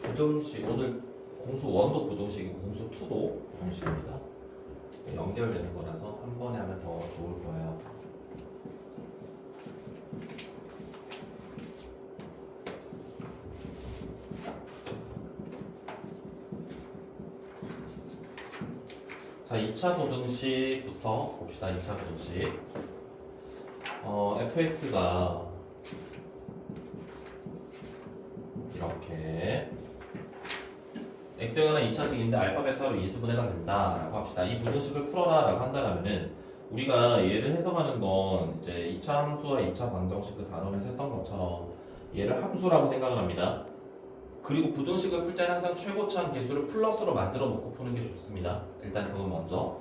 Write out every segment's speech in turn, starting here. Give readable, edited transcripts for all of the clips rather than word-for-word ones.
부등식, 오늘 공수 1도 부등식이고 공수 2도 부등식입니다. 연결되는 거라서 한 번에 하면 더 좋을 거예요. 자, 2차 부등식부터 봅시다. 2차 부등식. fx가 이렇게 x에 관한 2차식인데 알파 베타로 인수분해가 된다라고 합시다. 이 부등식을 풀어라라고 한다면은 우리가 얘를 해석하는 건 이제 2차 함수와 2차 방정식 그 단원에서 했던 것처럼 얘를 함수라고 생각을 합니다. 그리고 부등식을 풀 때는 항상 최고차한 개수를 플러스로 만들어 놓고 푸는 게 좋습니다. 일단 그건 먼저.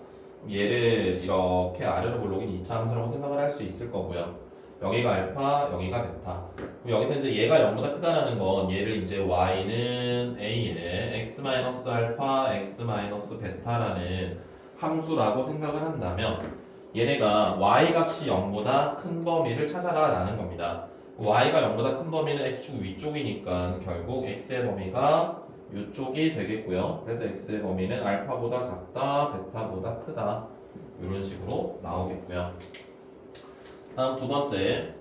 얘를 이렇게 아래로 볼록인 2차 함수라고 생각을 할 수 있을 거고요. 여기가 알파, 여기가 베타. 그럼 여기서 이제 얘가 0보다 크다라는 건 얘를 이제 y는 a에 x-알파, x-베타라는 함수라고 생각을 한다면 얘네가 y 값이 0보다 큰 범위를 찾아라 라는 겁니다. y가 0보다 큰 범위는 x축 위쪽이니까 결국 x의 범위가 이쪽이 되겠고요. 그래서 x의 범위는 알파보다 작다, 베타보다 크다 이런 식으로 나오겠고요. 다음 두 번째,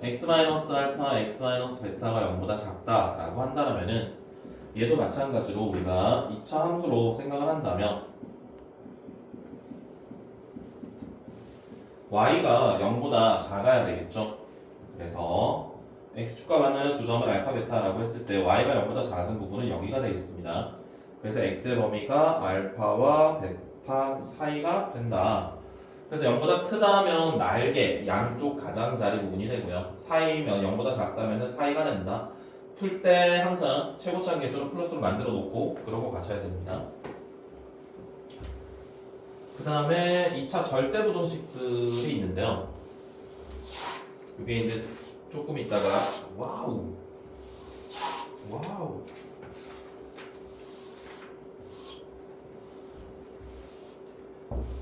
x-알파, x-베타가 0보다 작다라고 한다면은 얘도 마찬가지로 우리가 2차 함수로 생각을 한다면 y가 0보다 작아야 되겠죠. 그래서 x축과 만나는 두 점을 알파, 베타라고 했을 때 y가 0보다 작은 부분은 여기가 되겠습니다. 그래서 x의 범위가 알파와 베타 사이가 된다. 그래서 0보다 크다면 날개, 양쪽 가장자리 부분이 되고요. 사이면 0보다 작다면 사이가 된다. 풀 때 항상 최고차한 개수는 플러스로 만들어 놓고 그러고 가셔야 됩니다. 그 다음에 2차 절대부등식들이 있는데요. 이게 이제 조금 있다가 와우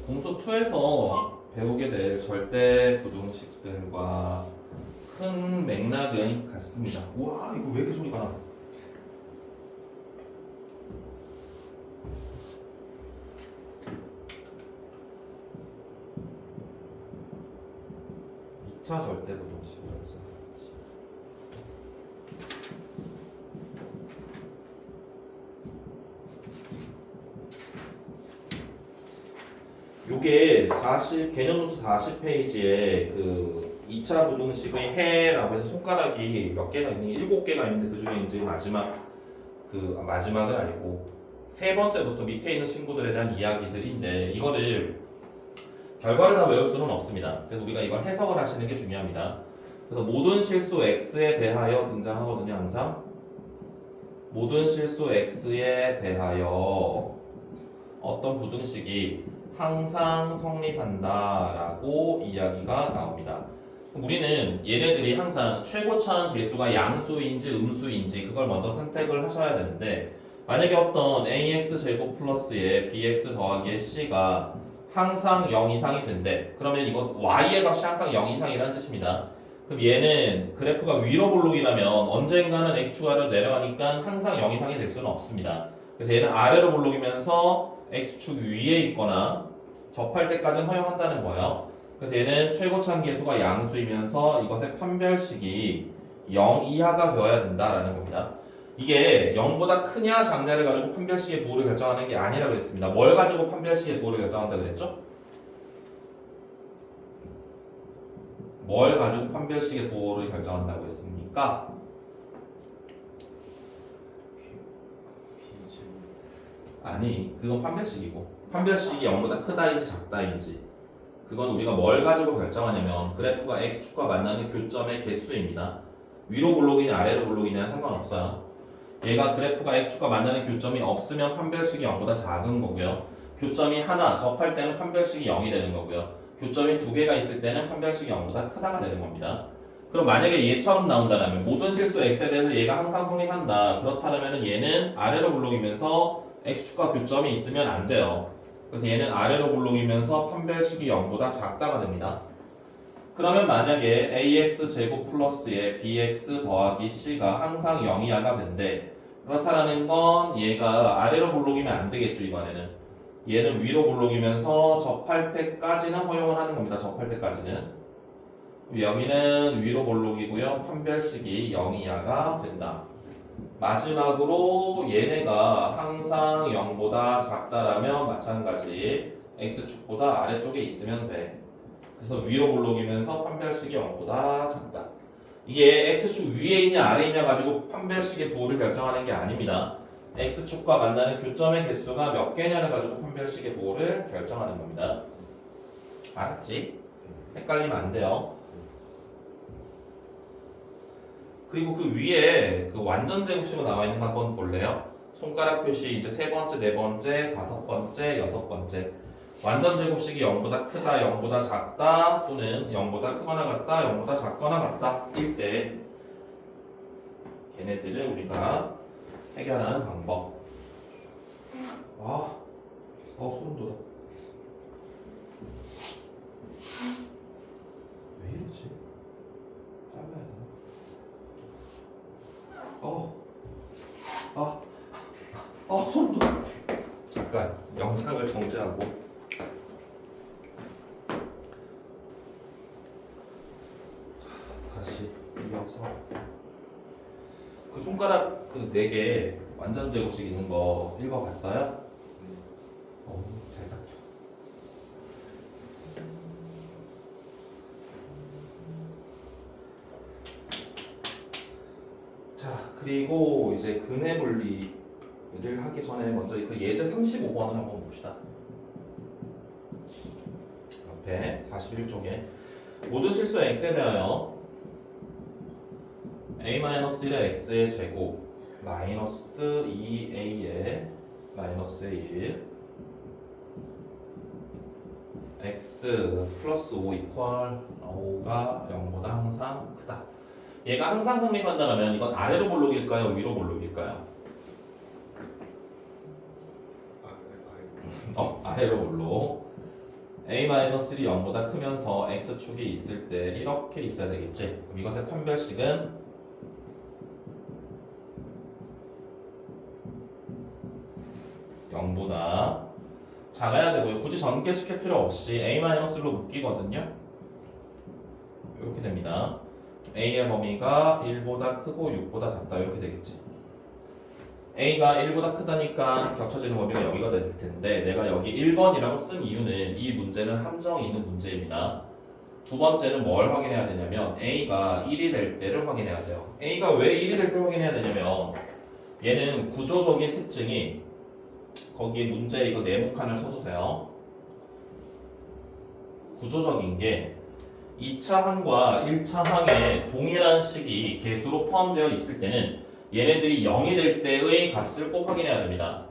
공수 2에서 배우게 될 절대부등식들과 큰 맥락은 같습니다. 와, 이거 왜 이렇게 소리가 나? 차 절대부등식이라고 생각하지. 요게 40 개념 노트 40페이지에 그 2차 부등식의 해라고 해서 손가락이 몇 개가 있는 7개가 있는데 그 중에 이제 마지막은 아니고 세 번째부터 밑에 있는 친구들에 대한 이야기들인데 이거를 결과를 다 외울 수는 없습니다. 그래서 우리가 이걸 해석을 하시는 게 중요합니다. 그래서 모든 실수 x에 대하여 등장하거든요. 항상 모든 실수 x에 대하여 어떤 부등식이 항상 성립한다라고 이야기가 나옵니다. 우리는 얘네들이 항상 최고차한 개수가 양수인지 음수인지 그걸 먼저 선택을 하셔야 되는데 만약에 어떤 ax제곱 플러스에 bx 더하기 c가 항상 0 이상이 된대. 그러면 이거 y의 값이 항상 0 이상이라는 뜻입니다. 그럼 얘는 그래프가 위로 볼록이라면 언젠가는 x축 아래로 내려가니까 항상 0 이상이 될 수는 없습니다. 그래서 얘는 아래로 볼록이면서 x축 위에 있거나 접할 때까지는 허용한다는 거예요. 그래서 얘는 최고차한 개수가 양수이면서 이것의 판별식이 0 이하가 되어야 된다라는 겁니다. 이게 0보다 크냐 작냐를 가지고 판별식의 부호를 결정하는 게 아니라고 했습니다. 뭘 가지고 판별식의 부호를 결정한다고 그랬죠? 뭘 가지고 판별식의 부호를 결정한다고 했습니까? 아니, 그건 판별식이고 판별식이 0보다 크다인지 작다인지 그건 우리가 뭘 가지고 결정하냐면 그래프가 x축과 만나는 교점의 개수입니다. 위로 볼록이냐 아래로 볼록이냐 상관없어요. 얘가 그래프가 x축과 만나는 교점이 없으면 판별식이 0보다 작은 거고요. 교점이 하나 접할 때는 판별식이 0이 되는 거고요. 교점이 두 개가 있을 때는 판별식이 0보다 크다가 되는 겁니다. 그럼 만약에 얘처럼 나온다면 모든 실수 x에 대해서 얘가 항상 성립한다. 그렇다면 얘는 아래로 볼록이면서 x축과 교점이 있으면 안 돼요. 그래서 얘는 아래로 볼록이면서 판별식이 0보다 작다가 됩니다. 그러면 만약에 ax 제곱 플러스에 bx 더하기 c가 항상 0 이하가 된대. 그렇다라는 건 얘가 아래로 볼록이면 안 되겠죠. 이번에는 얘는 위로 볼록이면서 접할 때까지는 허용을 하는 겁니다. 접할 때까지는. 여기는 위로 볼록이고요. 판별식이 0 이하가 된다. 마지막으로 얘네가 항상 0보다 작다라면 마찬가지 x축보다 아래쪽에 있으면 돼. 그래서 위로 볼록이면서 판별식이 0보다 작다. 이게 x축 위에 있냐 아래에 있냐 가지고 판별식의 부호를 결정하는 게 아닙니다. x축과 만나는 교점의 개수가 몇 개냐를 가지고 판별식의 부호를 결정하는 겁니다. 알았지? 헷갈리면 안 돼요. 그리고 그 위에 그 완전 제곱식으로 나와 있는 거 한번 볼래요? 손가락 표시 이제 세 번째, 네 번째, 다섯 번째, 여섯 번째. 완전 제곱식이 0보다 크다, 0보다 작다, 또는 0보다 크거나 같다, 0보다 작거나 같다 일 때 걔네들을 우리가 해결하는 방법. 소름 돋아. 왜 이러지? 잘라야 되나? 소름 돋아. 잠깐 영상을 정지하고. 다시 이어서 그 손가락 그 4개 완전 제곱식 있는 거 읽어봤어요? 잘 닦여. 자, 그리고 이제 근해 분리를 하기 전에 먼저 그 예제 35번을 한번 봅시다. 옆에 41쪽에 모든 실수 x에 대하여 a-1의 x의 제곱 마이너스 2a의 마이너스 1 x 플러스 5 이퀄 5가 0보다 항상 크다. 얘가 항상 성립한다면 이건 아래로 볼록일까요? 위로 볼록일까요? 아래로 볼록. a-1이 0보다 크면서 x축이 있을 때 이렇게 있어야 되겠지. 그럼 이것의 판별식은 보다 작아야 되고요. 굳이 전개시킬 필요 없이 a-로 묶이거든요. 이렇게 됩니다. a의 범위가 1보다 크고 6보다 작다. 이렇게 되겠지. a가 1보다 크다니까 겹쳐지는 범위가 여기가 될 텐데 내가 여기 1번이라고 쓴 이유는 이 문제는 함정이 있는 문제입니다. 두 번째는 뭘 확인해야 되냐면 a가 1이 될 때를 확인해야 돼요. a가 왜 1이 될 때 확인해야 되냐면 얘는 구조적인 특징이 거기에 문제 이거 네모 칸을 쳐두세요. 구조적인 게 2차 항과 1차 항에 동일한 식이 개수로 포함되어 있을 때는 얘네들이 0이 될 때의 값을 꼭 확인해야 됩니다.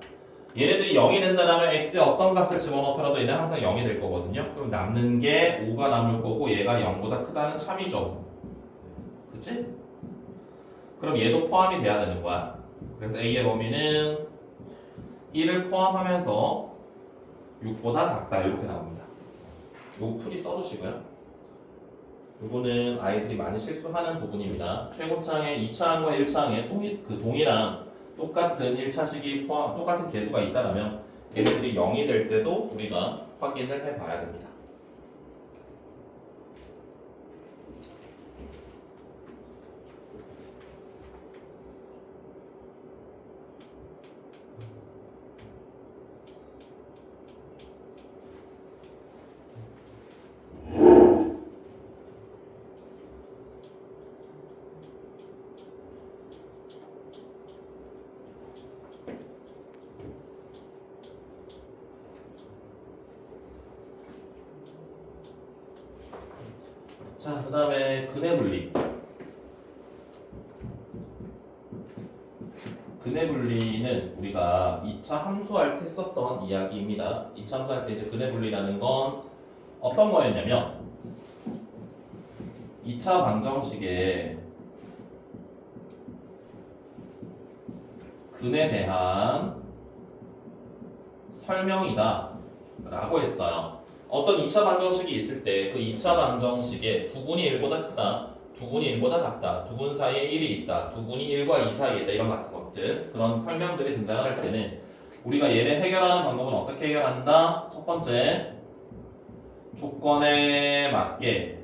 얘네들이 0이 된다면 x에 어떤 값을 집어넣더라도 얘는 항상 0이 될 거거든요. 그럼 남는 게 5가 남을 거고 얘가 0보다 크다는 참이죠. 그치? 그럼 얘도 포함이 돼야 되는 거야. 그래서 a의 범위는 1을 포함하면서 6보다 작다 이렇게 나옵니다. 요 풀이 써두시고요. 요거는 아이들이 많이 실수하는 부분입니다. 최고차항에 2차항과 1차항에 동일한 똑같은 1차식이 똑같은 개수가 있다면 걔네들이 0이 될 때도 우리가 확인을 해봐야 됩니다. 자, 그 다음에 근해 분리. 근해 분리는 우리가 2차 함수할 때 썼던 이야기입니다. 2차 함수할 때 이제 근해 분리라는 건 어떤 거였냐면 2차 방정식에 근에 대한 설명이다 라고 했어요. 어떤 2차 방정식이 있을 때 그 2차 방정식에 두분이 1보다 크다, 두분이 1보다 작다, 두 분 사이에 1이 있다, 두분이 1과 2 사이에 있다, 이런 같은 것들, 그런 설명들이 등장을 할 때는 우리가 얘를 해결하는 방법은 어떻게 해결한다? 첫 번째, 조건에 맞게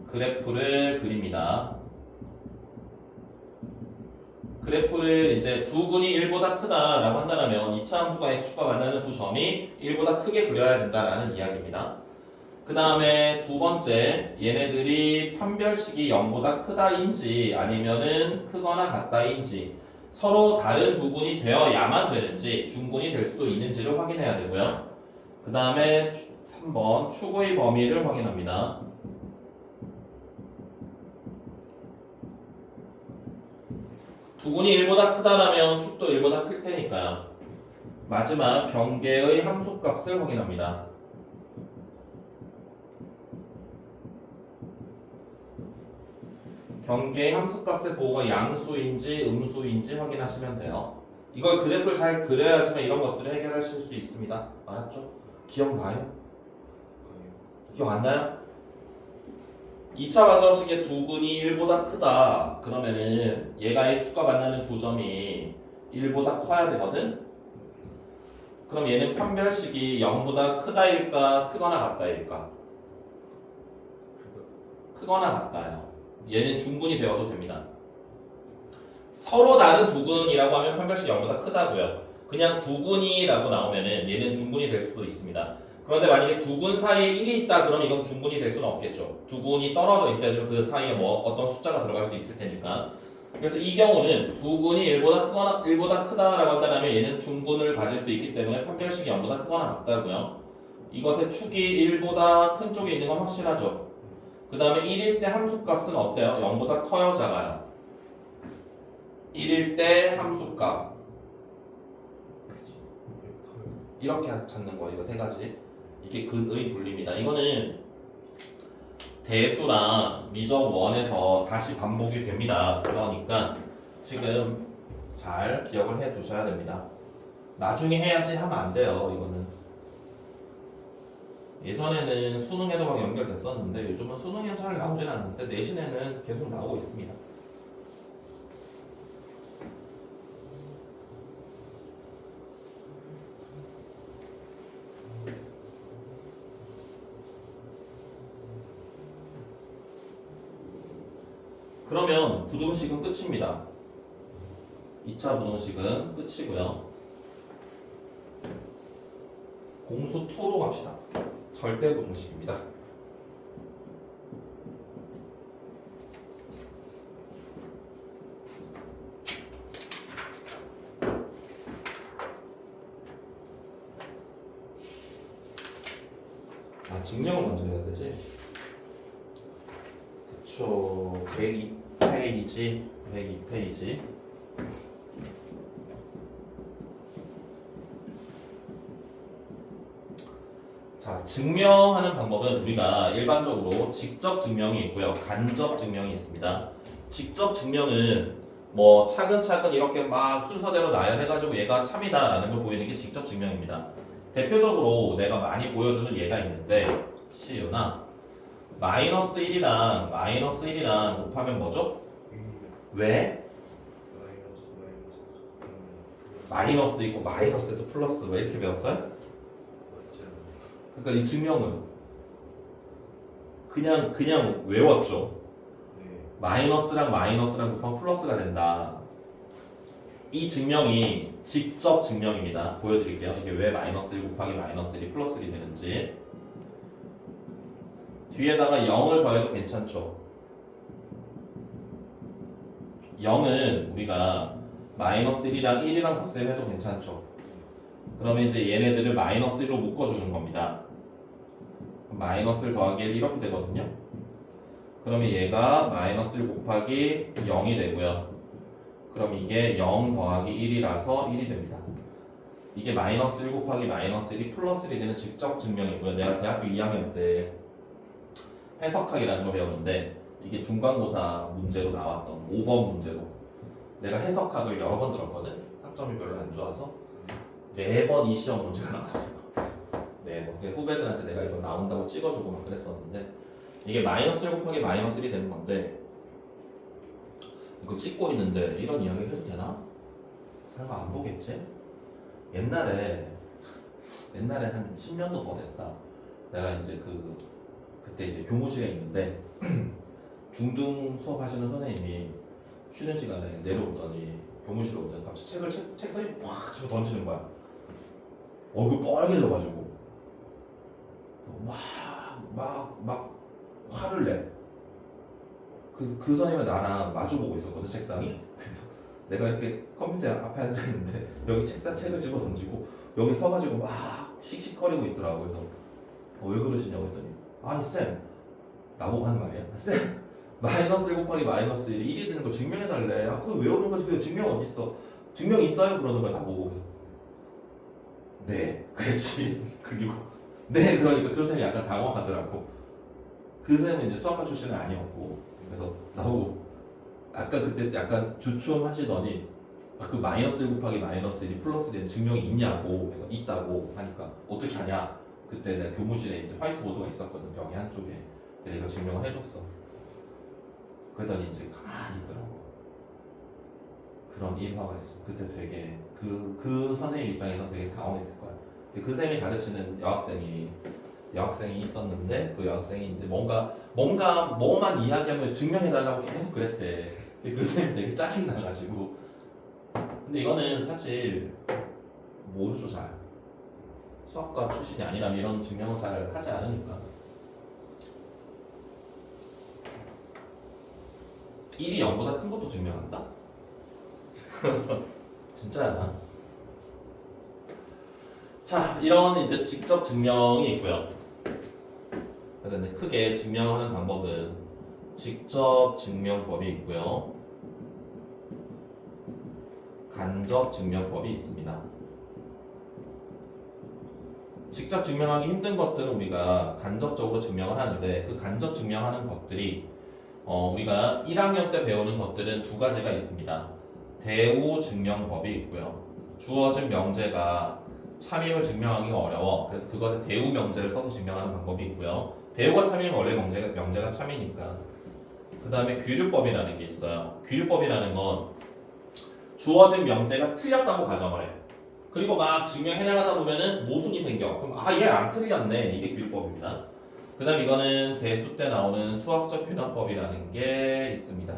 그래프를 그립니다. 그래프를 이제 두 분이 1보다 크다라고 한다면 2차 함수가 x축과 만나는 두 점이 1보다 크게 그려야 된다라는 이야기입니다. 그 다음에 두 번째, 얘네들이 판별식이 0보다 크다인지 아니면은 크거나 같다인지 서로 다른 두 분이 되어야만 되는지 중분이 될 수도 있는지를 확인해야 되고요. 그 다음에 3번, 추구의 범위를 확인합니다. 두분이 1보다 크다라면 축도 1보다 클 테니까요. 마지막 경계의 함수값을 확인합니다. 경계의 함수값의 보호가 양수인지 음수인지 확인하시면 돼요. 이걸 그래프를 잘 그려야지만 이런 것들을 해결하실 수 있습니다. 알았죠? 기억나요? 기억 안 나요? 2차 방정식의 두 분이 1보다 크다. 그러면은 얘가 x축과 만나는 두 점이 1보다 커야 되거든? 그럼 얘는 판별식이 0보다 크다일까? 크거나 같다일까? 크거나 같다요. 얘는 중분이 되어도 됩니다. 서로 다른 두근이라고 하면 판별식이 0보다 크다고요. 그냥 두근이라고 나오면은 얘는 중분이 될 수도 있습니다. 그런데 만약에 두 군 사이에 1이 있다 그러면 이건 중분이 될 수는 없겠죠. 두 군이 떨어져 있어야지 그 사이에 뭐 어떤 숫자가 들어갈 수 있을 테니까. 그래서 이 경우는 두 군이 1보다 크다라고 한다면 얘는 중분을 가질 수 있기 때문에 판별식이 0보다 크거나 같다고요. 이것의 축이 1보다 큰 쪽에 있는 건 확실하죠. 그 다음에 1일 때 함수값은 어때요? 0보다 커요, 작아요? 1일 때 함수값 이렇게 찾는 거예요. 이거 세 가지. 이게 근의 분리입니다. 이거는 대수랑 미적 원에서 다시 반복이 됩니다. 그러니까 지금 잘 기억을 해 두셔야 됩니다. 나중에 해야지 하면 안 돼요. 이거는 예전에는 수능에도 막 연결됐었는데 요즘은 수능에 잘 나오진 않는데 내신에는 계속 나오고 있습니다. 그러면 부등식은 끝입니다. 2차 부등식은 끝이고요. 공수 2로 갑시다. 절대 부등식입니다. 증명을 먼저 해야 되지. 그쵸. 102페이지. 102페이지. 자, 증명하는 방법은 우리가 일반적으로 직접 증명이 있고요. 간접 증명이 있습니다. 직접 증명은 뭐 차근차근 이렇게 막 순서대로 나열해가지고 얘가 참이다라는 걸 보이는 게 직접 증명입니다. 대표적으로 내가 많이 보여주는 예가 있는데 시유나 마이너스 1이랑 곱하면 뭐죠? 왜? 마이너스 있고 마이너스에서 플러스 왜 이렇게 배웠어요? 그러니까 이 증명은 그냥 외웠죠. 마이너스랑 곱하면 플러스가 된다. 이 증명이 직접 증명입니다. 보여드릴게요. 이게 왜 마이너스 1 곱하기 마이너스 1이 플러스 1이 되는지. 뒤에다가 0을 더해도 괜찮죠. 0은 우리가 마이너스 1이랑 1이랑 덧셈 해도 괜찮죠. 그러면 이제 얘네들을 마이너스 1로 묶어주는 겁니다. 마이너스를 더하기 1 이렇게 되거든요. 그러면 얘가 마이너스 1 곱하기 0이 되고요. 그럼 이게 0 더하기 1이라서 1이 됩니다. 이게 마이너스 1 곱하기 마이너스 1이 플러스 1이 되는 직접 증명이고요. 내가 대학교 2학년 때 해석학이라는 걸 배웠는데 이게 중간고사 문제로 나왔던 5번 문제로 내가 해석학을 여러 번 들었거든. 학점이 별로 안 좋아서 매번 이 시험 문제가 나왔어요. 때 뭐 후배들한테 내가 이거 나온다고 찍어주고 막 그랬었는데 이게 마이너스 1 곱하기 마이너스 1이 되는 건데 이거 찍고 있는데 이런 이야기 해도 되나? 설마 안 보겠지? 옛날에 한 10년도 더 됐다. 내가 이제 그때 이제 교무실에 있는데 중등 수업하시는 선생님이 쉬는 시간에 내려오더니 교무실에 오더니 갑자기 책상에 팍 집어 던지는 거야. 얼굴 빨개져가지고 막 화를 내. 그 선생님이 나랑 마주보고 있었거든 책상이. 그래서 내가 이렇게 컴퓨터 앞에 앉아 있는데 여기 책을 집어 던지고 여기 서가지고 막 씩씩거리고 있더라고. 그래서 왜 그러시냐고 했더니 아니 쌤 나보고 하는 말이야. 쌤 마이너스 1 곱하기 마이너스 1이 1이 되는 걸 증명해달래. 아 그거 외우는 거지. 그 증명 어디 있어? 증명 있어요? 그러는 거야 나보고. 그래서 네 그랬지. 그리고 네 그러니까 그 선생님이 약간 당황하더라고. 그 선생님은 이제 수학과 출신은 아니었고 그래서 나보고 아까 그때 약간 주춤 하시더니 그 마이너스 1 곱하기 마이너스 1이 플러스 1이 증명이 있냐고. 그래서 있다고 하니까 어떻게 하냐. 그때 내가 교무실에 이제 화이트보드가 있었거든 벽에 한쪽에. 그래서 이거 증명을 해줬어. 그러더니 이제 가만히 있더라고. 그런 일화가 있어. 그때 되게 그 선생님 입장에서 되게 당황했을 거야. 그 선생님이 가르치는 여학생이 있었는데 그 여학생이 이제 뭔가 뭐만 이야기하면 증명해달라고 계속 그랬대. 그 선생님 되게 짜증나가지고. 근데 이거는 사실 모르죠 잘. 수학과 출신이 아니라면 이런 증명을 잘 하지 않으니까. 1이 0보다 큰 것도 증명한다? 진짜야. 자, 이런 이제 직접 증명이 있고요. 그래서 크게 증명하는 방법은 직접 증명법이 있고요. 간접 증명법이 있습니다. 직접 증명하기 힘든 것들은 우리가 간접적으로 증명을 하는데 그 간접 증명하는 것들이 우리가 1학년 때 배우는 것들은 두 가지가 있습니다. 대우 증명법이 있고요. 주어진 명제가 참임을 증명하기가 어려워. 그래서 그것에 대우 명제를 써서 증명하는 방법이 있고요. 대우가 참이면 원래 명제가 참이니까. 그 다음에 귀류법이라는 게 있어요. 귀류법이라는 건 주어진 명제가 틀렸다고 가정을 해. 그리고 막 증명해 나가다 보면은 모순이 생겨. 그럼 얘 안 틀렸네. 이게 귀류법입니다. 그 다음 이거는 대수 때 나오는 수학적 균형법이라는 게 있습니다.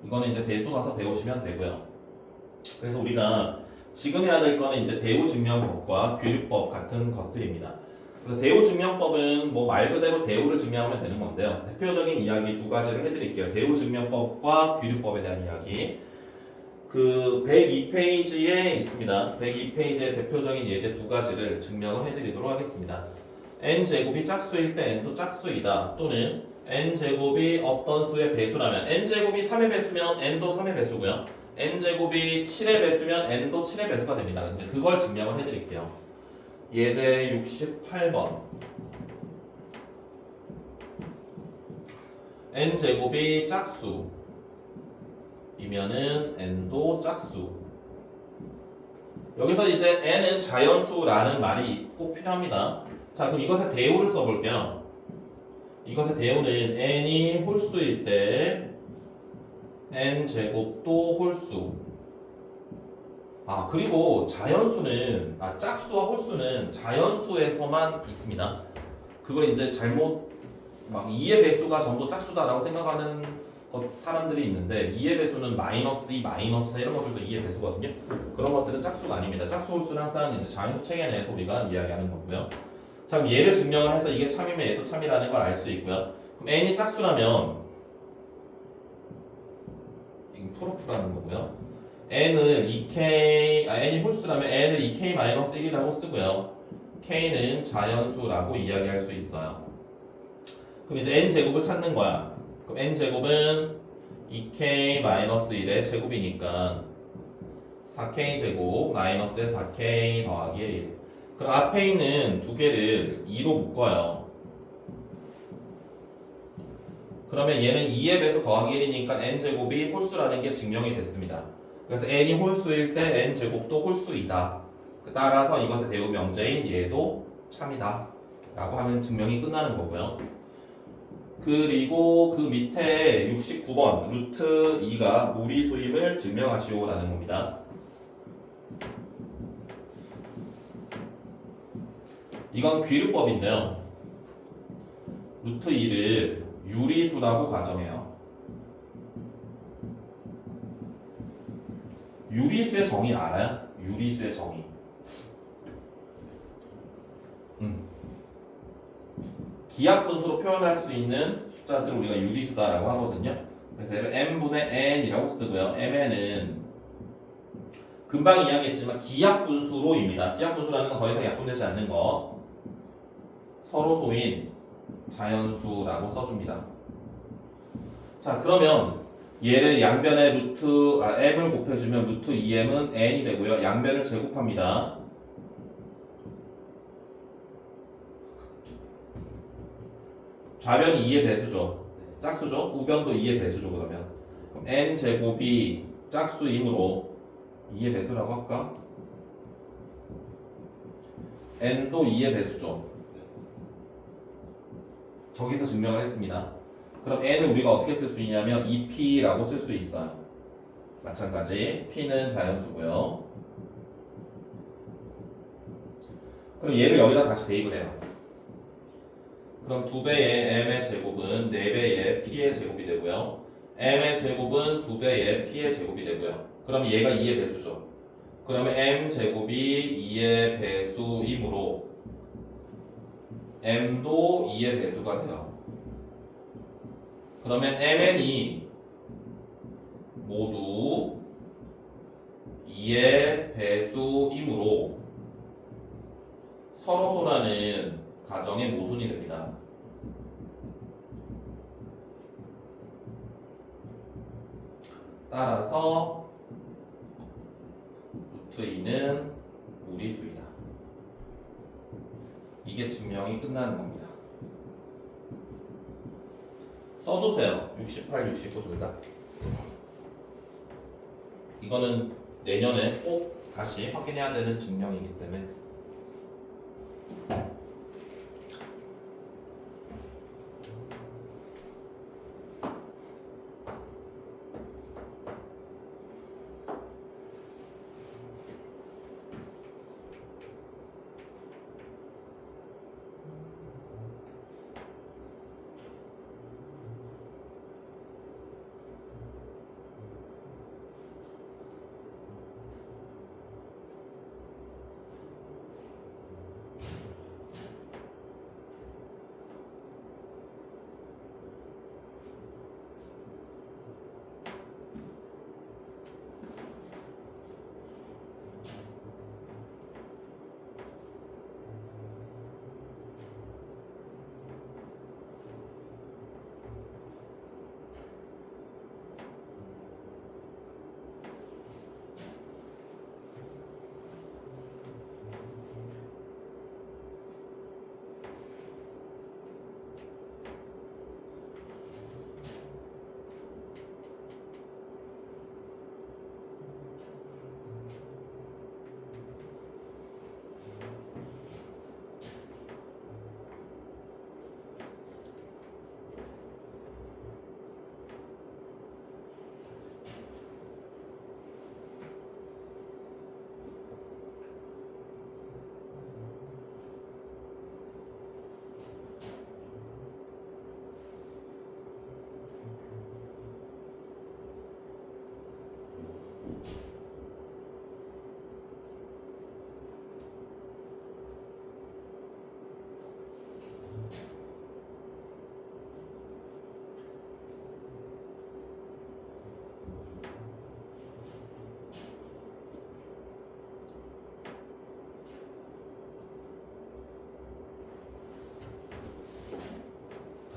이거는 이제 대수 가서 배우시면 되고요. 그래서 우리가 지금 해야 될 거는 이제 대우 증명법과 귀류법 같은 것들입니다. 그래서 대우 증명법은 뭐 말 그대로 대우를 증명하면 되는 건데요. 대표적인 이야기 두 가지를 해드릴게요. 대우 증명법과 귀류법에 대한 이야기. 그 102페이지에 있습니다. 102페이지의 대표적인 예제 두 가지를 증명을 해드리도록 하겠습니다. n제곱이 짝수일 때 n도 짝수이다. 또는 n제곱이 어떤 수의 배수라면 n제곱이 3의 배수면 n도 3의 배수고요. n제곱이 7의 배수면 n도 7의 배수가 됩니다. 이제 그걸 증명을 해드릴게요. 예제 68번. n제곱이 짝수 이면은 n도 짝수. 여기서 이제 n은 자연수라는 말이 꼭 필요합니다. 자, 그럼 이것의 대우를 써볼게요. 이것의 대우는 n이 홀수일 때 n제곱도 홀수. 그리고 자연수는 짝수와 홀수는 자연수에서만 있습니다. 그걸 이제 잘못 막 2의 배수가 전부 짝수다라고 생각하는 사람들이 있는데 2의 배수는 마이너스 2, 마이너스 4 이런 것들도 2의 배수거든요. 그런 것들은 짝수가 아닙니다. 짝수 홀수는 항상 이제 자연수 체계 내에서 우리가 이야기하는 거고요. 자, 그럼 얘를 증명을 해서 이게 참이면 얘도 참이라는 걸 알 수 있고요. 그럼 n이 짝수라면 이거 프로프라는 거고요. n을 2k n이 홀수라면 n을 2k-1이라고 쓰고요. k는 자연수라고 이야기할 수 있어요. 그럼 이제 n제곱을 찾는 거야. 그럼 n제곱은 2k-1의 제곱이니까 4k 제곱 마이너스에 4k 더하기 1. 그럼 앞에 있는 두 개를 2로 묶어요. 그러면 얘는 2의 배수 더하기 1이니까 n제곱이 홀수라는 게 증명이 됐습니다. 그래서 n이 홀수일 때 n 제곱도 홀수이다. 따라서 이것의 대우 명제인 얘도 참이다. 라고 하면 증명이 끝나는 거고요. 그리고 그 밑에 69번 루트 2가 무리수임을 증명하시오라는 겁니다. 이건 귀류법인데요. 루트 2를 유리수라고 가정해요. 유리수의 정의 알아요? 유리수의 정의. 기하분수로 표현할 수 있는 숫자들을 우리가 유리수다라고 하거든요. 그래서 얘를 m분의 n이라고 쓰고요. mn은 금방 이야기했지만 기하분수로입니다. 기하분수라는 건 더 이상 약분되지 않는 거. 서로소인 자연수라고 써줍니다. 자, 그러면 얘를 양변에 m을 곱해주면 루트 2m은 n이 되고요. 양변을 제곱합니다. 좌변이 2의 배수죠. 짝수죠. 우변도 2의 배수죠. 그러면 그럼 n 제곱이 짝수이므로 2의 배수라고 할까? n도 2의 배수죠. 저기서 증명을 했습니다. 그럼 n을 우리가 어떻게 쓸 수 있냐면 2p라고 쓸 수 있어요. 마찬가지 p는 자연수고요. 그럼 얘를 여기다 다시 대입을 해요. 그럼 2배의 m의 제곱은 4배의 p의 제곱이 되고요. m의 제곱은 2배의 p의 제곱이 되고요. 그럼 얘가 2의 배수죠. 그러면 m 제곱이 2의 배수이므로 m도 2의 배수가 돼요. 그러면 mn이 모두 2의 배수이므로 서로소라는 가정의 모순이 됩니다. 따라서 루트 2는 무리수이다. 이게 증명이 끝나는 겁니다. 써두세요. 68, 69 둘 다. 이거는 내년에 꼭 다시 확인해야 되는 증명이기 때문에.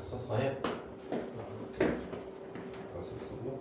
썼어요? 다시 쓰고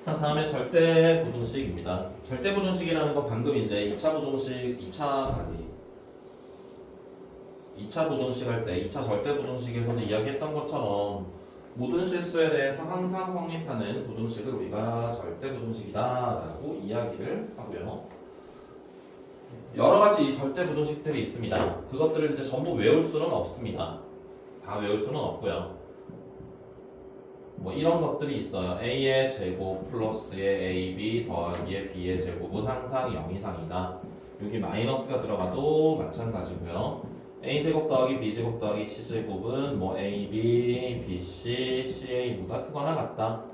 자, 다음에 절대 부등식입니다. 절대 부등식이라는 건 방금 이제 2차 부등식, 2차 부등식 할 때, 2차 절대 부등식에서도 이야기했던 것처럼 모든 실수에 대해서 항상 성립하는 부등식을 우리가 절대 부등식이다라고 이야기를 하고요. 여러 가지 절대 부등식들이 있습니다. 그것들을 이제 전부 외울 수는 없습니다. 다 외울 수는 없고요. 뭐 이런 것들이 있어요. a의 제곱 플러스의 ab 더하기의 b의 제곱은 항상 0 이상이다. 여기 마이너스가 들어가도 마찬가지고요. a제곱 더하기 b제곱 더하기 c제곱은 뭐 ab, bc, ca보다 크거나 같다.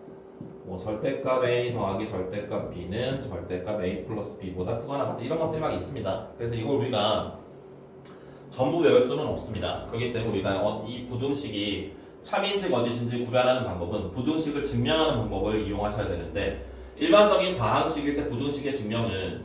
뭐 절대값 a 더하기 절대값 b는 절대값 a 플러스 b보다 크거나 같다. 이런 것들이 막 있습니다. 그래서 이걸 우리가 전부 외울 수는 없습니다. 그렇기 때문에 우리가 이 부등식이 참인지 거짓인지 구별하는 방법은 부등식을 증명하는 방법을 이용하셔야 되는데, 일반적인 다항식일 때 부등식의 증명은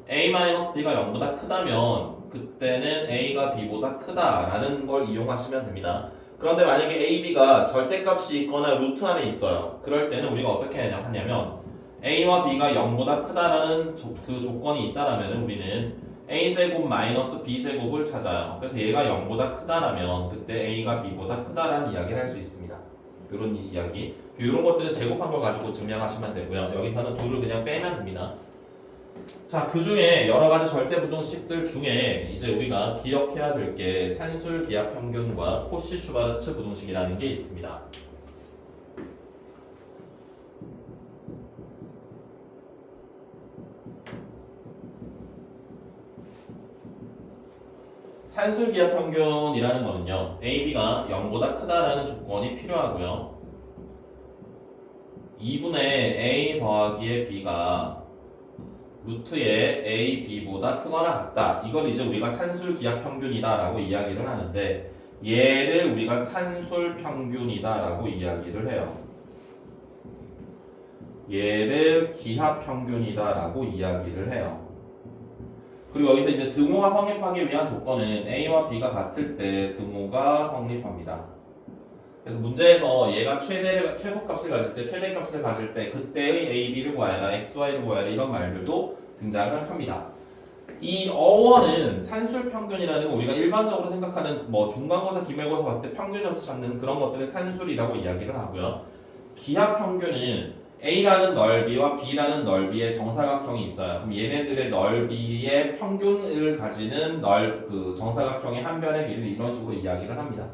a-b가 0보다 크다면 그때는 a가 b보다 크다라는 걸 이용하시면 됩니다. 그런데 만약에 a, b가 절대값이 있거나 루트 안에 있어요. 그럴 때는 우리가 어떻게 하냐면 a와 b가 0보다 크다라는 그 조건이 있다라면 우리는 a제곱 마이너스 b제곱을 찾아요. 그래서 얘가 0보다 크다라면 그때 a가 b보다 크다라는 이야기를 할 수 있습니다. 이런 이야기, 이런 것들은 제곱한 걸 가지고 증명하시면 되고요. 여기서는 둘을 그냥 빼면 됩니다. 자, 그 중에 여러 가지 절대 부등식들 중에 이제 우리가 기억해야 될 게 산술 기하 평균과 코시 슈바르츠 부등식이라는 게 있습니다. 산술 기하 평균이라는 거는요, AB가 0보다 크다라는 조건이 필요하고요. 2분의 A 더하기의 B가 루트의 A, B보다 크거나 같다. 이걸 이제 우리가 산술 기하 평균이다 라고 이야기를 하는데, 얘를 우리가 산술 평균이다 라고 이야기를 해요. 얘를 기하 평균이다 라고 이야기를 해요. 그리고 여기서 이제 등호가 성립하기 위한 조건은 A와 B가 같을 때 등호가 성립합니다. 그래서 문제에서 얘가 최소값을 가질 때, 최대값을 가질 때 그때의 A, B를 구하여라, X, Y를 구하여라 이런 말들도 등장을 합니다. 이 어원은 산술 평균이라는 건 우리가 일반적으로 생각하는 뭐 중간고사, 기말고사 봤을 때 평균 점수 찾는 그런 것들을 산술이라고 이야기를 하고요. 기하 평균은 A라는 넓이와 B라는 넓이의 정사각형이 있어요. 그럼 얘네들의 넓이의 평균을 가지는 그 정사각형의 한 변의 길이를 이런 식으로 이야기를 합니다.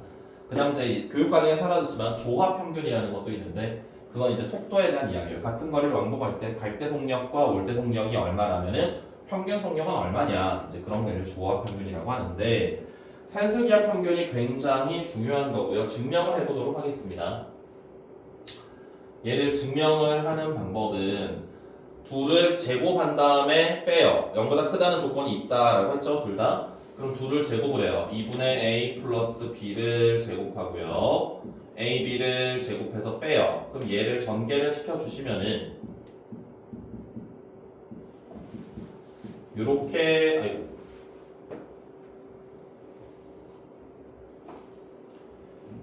그다음 이제 교육과정에 사라졌지만 조합 평균이라는 것도 있는데, 그건 이제 속도에 대한 이야기예요. 같은 거리를 왕복할 때 갈 때 속력과 올 때 속력이 얼마라면은 평균 속력은 얼마냐, 이제 그런 거를 조합 평균이라고 하는데, 산술기하 평균이 굉장히 중요한 거고요. 증명을 해보도록 하겠습니다. 얘를 증명을 하는 방법은 둘을 제곱한 다음에 빼요. 0보다 크다는 조건이 있다라고 했죠, 둘 다. 그럼 둘을 제곱을 해요. 2분의 a 플러스 b를 제곱하고요. a, b를 제곱해서 빼요. 그럼 얘를 전개를 시켜주시면은 요렇게,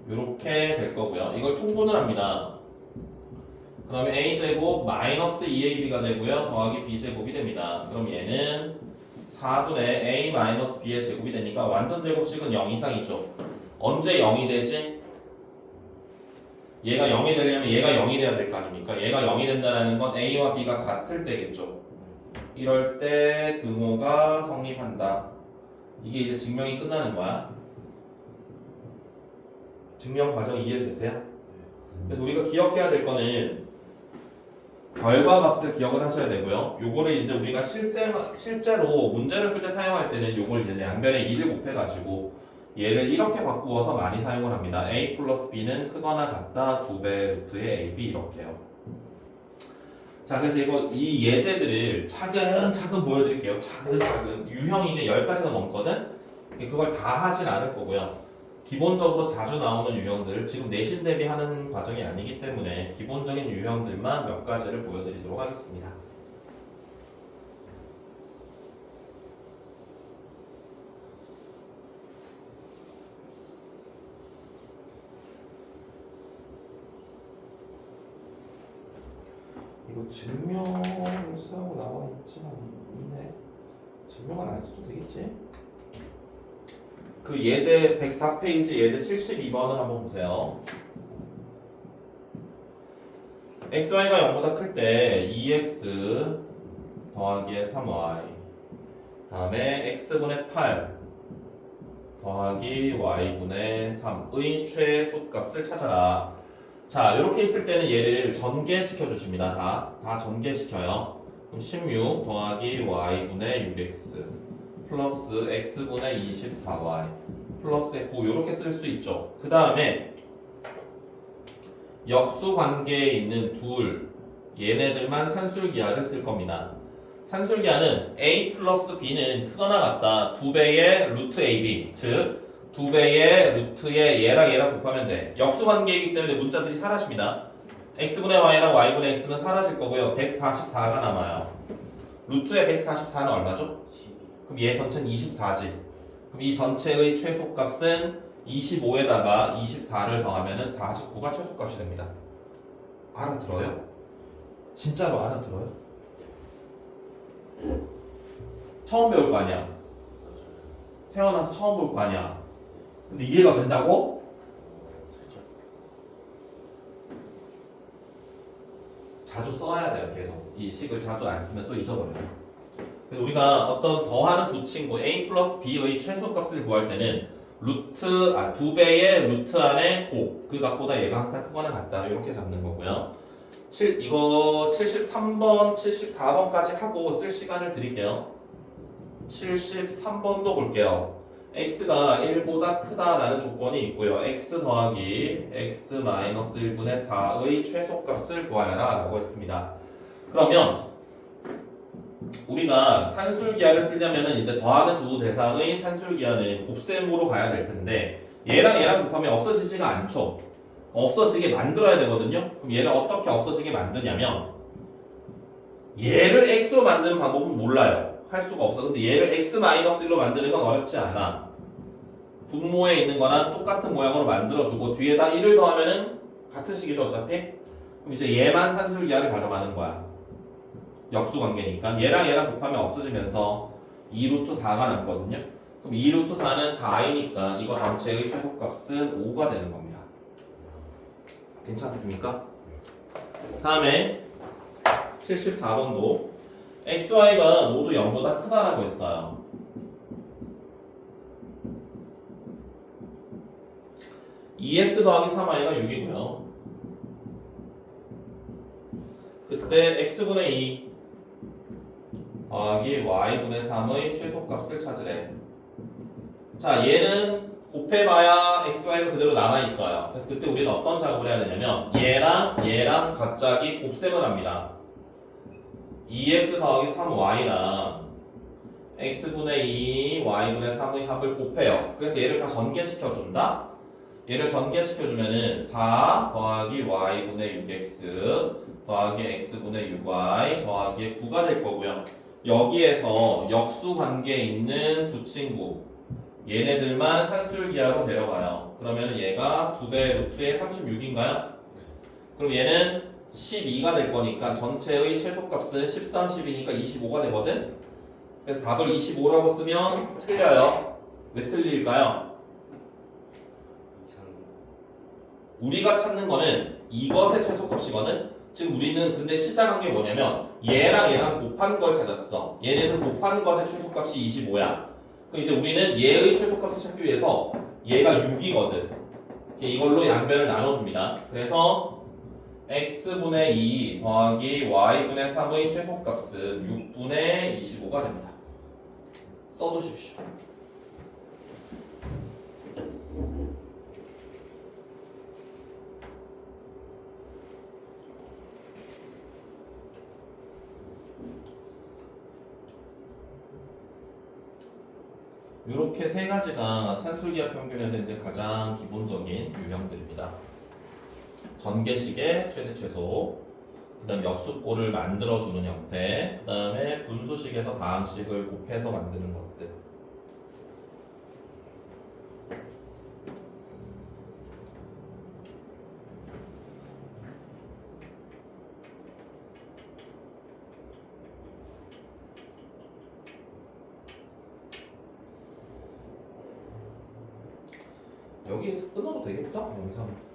요렇게 될 거고요. 이걸 통분을 합니다. 그러면 a제곱 마이너스 2ab가 되고요. 더하기 b제곱이 됩니다. 그럼 얘는 4분의 a 마이너스 b의 제곱이 되니까 완전 제곱식은 0 이상이죠. 언제 0이 되지? 얘가 0이 되려면 얘가 0이 돼야 될 거 아닙니까? 얘가 0이 된다는 건 a와 b가 같을 때겠죠. 이럴 때 등호가 성립한다. 이게 이제 증명이 끝나는 거야. 증명 과정 이해되세요? 그래서 우리가 기억해야 될 거는 결과값을 기억을 하셔야 되고요. 요거를 이제 우리가 실제로 문제를 풀 때 사용할 때는 요걸 이제 양변에 2를 곱해가지고 얘를 이렇게 바꾸어서 많이 사용을 합니다. a 플러스 b는 크거나 같다 2배 루트의 ab 이렇게요. 자, 그래서 이 예제들을 차근차근 보여드릴게요. 차근차근. 유형이 이제 10가지가 넘거든? 그걸 다 하진 않을 거고요. 기본적으로 자주 나오는 유형들, 지금 내신 대비하는 과정이 아니기 때문에 기본적인 유형들만 몇 가지를 보여드리도록 하겠습니다. 이거 증명을 쓰라고 나와 있지는 않네. 증명을 안 써도 되겠지? 그 예제 104페이지 예제 72번을 한번 보세요. xy가 0보다 클 때 2x 더하기에 3y 다음에 x분의 8 더하기 y분의 3의 최소값을 찾아라. 자, 이렇게 있을 때는 얘를 전개시켜 주십니다. 다 전개시켜요. 그럼 16 더하기 y분의 6x 플러스 x분의 24y 플러스 9 이렇게 쓸 수 있죠. 그 다음에 역수 관계에 있는 둘 얘네들만 산술기하를 쓸 겁니다. 산술기하는 a 플러스 b는 크거나 같다 2배의 루트 ab 즉 2배의 루트에 얘랑 얘랑 곱하면 돼. 역수 관계이기 때문에 문자들이 사라집니다. x분의 y랑 y분의 x는 사라질 거고요. 144가 남아요. 루트의 144는 얼마죠? 12. 그럼 얘 전체는 24지. 그럼 이 전체의 최소값은 25에다가 24를 더하면 49가 최소값이 됩니다. 알아들어요? 진짜로 알아들어요? 처음 배울 거 아니야? 태어나서 처음 볼 거 아니야? 근데 이해가 된다고? 살짝. 자주 써야 돼요. 계속 이 식을 자주 안 쓰면 또 잊어버려요. 그래서 우리가 어떤 더하는 두 친구 a 플러스 b의 최소값을 구할 때는 루트 2배의 루트 안에 곱 그 값보다 얘가 항상 크거나 같다 이렇게 잡는 거고요. 이거 73번, 74번까지 하고 쓸 시간을 드릴게요. 73번도 볼게요. x가 1보다 크다라는 조건이 있고요. x 더하기 x 마이너스 1분의 4의 최소값을 구하여라 라고 했습니다. 그러면 우리가 산술기하를 쓰려면 이제 더하는 두 대상의 산술기하는 곱셈으로 가야 될 텐데 얘랑 얘랑 곱하면 없어지지가 않죠. 없어지게 만들어야 되거든요. 그럼 얘를 어떻게 없어지게 만드냐면 얘를 x로 만드는 방법은 몰라요. 할 수가 없어. 근데 얘를 x-1로 만드는 건 어렵지 않아. 분모에 있는 거랑 똑같은 모양으로 만들어주고 뒤에다 1을 더하면은 같은 식이죠 어차피. 그럼 이제 얘만 산술기하를 가져가는 거야. 역수 관계니까 얘랑 얘랑 곱하면 없어지면서 2루트 4가 남거든요. 그럼 2루트 4는 4이니까 이거 전체의 최소값은 5가 되는 겁니다. 괜찮습니까? 다음에 74번도 xy가 모두 0보다 크다라고 했어요. (2x) 더하기 3y가 6이고요. 그때 x분의 2 더하기 y분의 3의 최소값을 찾으래. 자, 얘는 곱해봐야 xy가 그대로 남아있어요. 그래서 그때 우리는 어떤 작업을 해야 되냐면 얘랑 갑자기 곱셈을 합니다. 2x 더하기 3y랑 x분의 2 y분의 3의 합을 곱해요. 그래서 얘를 다 전개시켜준다. 얘를 전개시켜주면은 4 더하기 y분의 6x 더하기 x분의 6y 더하기 9가 될 거고요. 여기에서 역수 관계에 있는 두 친구 얘네들만 산술기하로 데려가요. 그러면 얘가 2배 루트에 36인가요? 그럼 얘는 12가 될 거니까 전체의 최소값은 13, 12니까 25가 되거든? 그래서 답을 25라고 쓰면 틀려요. 왜 틀릴까요? 이상. 우리가 찾는 거는 이것의 최소값이거든? 지금 우리는 근데 시작한 게 뭐냐면 얘랑 얘랑 곱한 걸 찾았어. 얘네들 곱한 것의 최소값이 25야. 그럼 이제 우리는 얘의 최소값을 찾기 위해서 얘가 6이거든. 이걸로 양변을 나눠줍니다. 그래서 x분의 2 더하기 y분의 3의 최소값은 6분의 25가 됩니다. 써두십시오. 이렇게 세 가지가 산술기하 평균에서 이제 가장 기본적인 유형들입니다. 전개식의 최대 최소, 그다음 역수꼴을 만들어주는 형태, 그다음에 분수식에서 다항식을 곱해서 만드는 것들. 여기에서 끊어도 되겠다 영상.